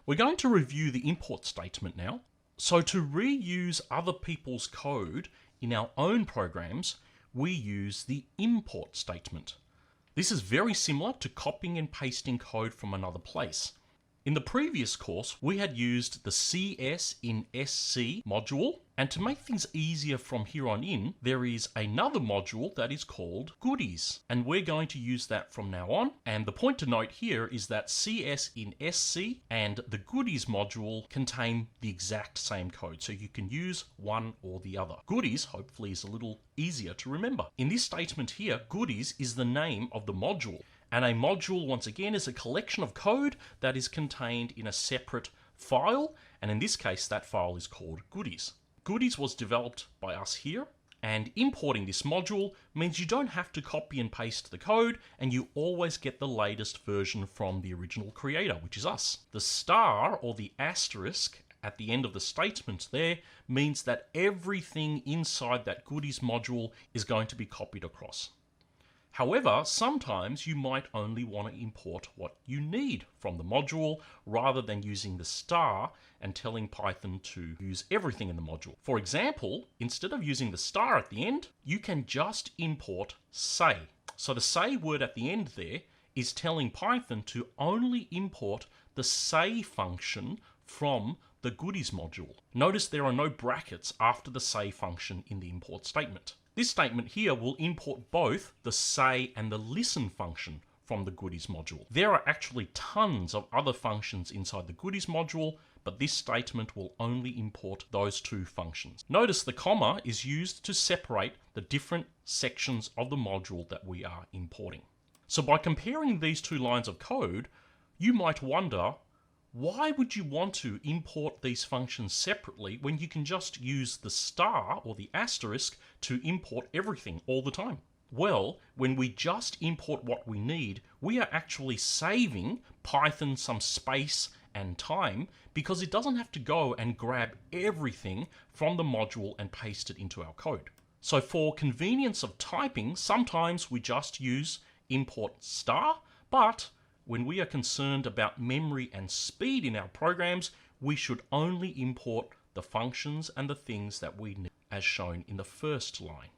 We're going to review the import statement now. So to reuse other people's code in our own programs, we use the import statement. This is very similar to copying and pasting code from another place. In the previous course, we had used the CS in SC module, and to make things easier from here on in, there is another module that is called goodies, and we're going to use that from now on. And the point to note here is that CS in SC and the goodies module contain the exact same code, so you can use one or the other. Goodies, hopefully, is a little easier to remember. In this statement here, goodies is the name of the module. And a module, once again, is a collection of code that is contained in a separate file. And in this case, that file is called goodies. Goodies was developed by us here. And importing this module means you don't have to copy and paste the code, and you always get the latest version from the original creator, which is us. The star or the asterisk at the end of the statement there means that everything inside that goodies module is going to be copied across. However, sometimes you might only want to import what you need from the module rather than using the star and telling Python to use everything in the module. For example, instead of using the star at the end, you can just import say. So the say word at the end there is telling Python to only import the say function from the goodies module. Notice there are no brackets after the say function in the import statement. This statement here will import both the say and the listen function from the goodies module. There are actually tons of other functions inside the goodies module, but this statement will only import those two functions. Notice the comma is used to separate the different sections of the module that we are importing. So by comparing these two lines of code, you might wonder, why would you want to import these functions separately when you can just use the star or the asterisk to import everything all the time? Well, when we just import what we need, we are actually saving Python some space and time because it doesn't have to go and grab everything from the module and paste it into our code. So for convenience of typing, sometimes we just use import star, but when we are concerned about memory and speed in our programs, we should only import the functions and the things that we need, as shown in the first line.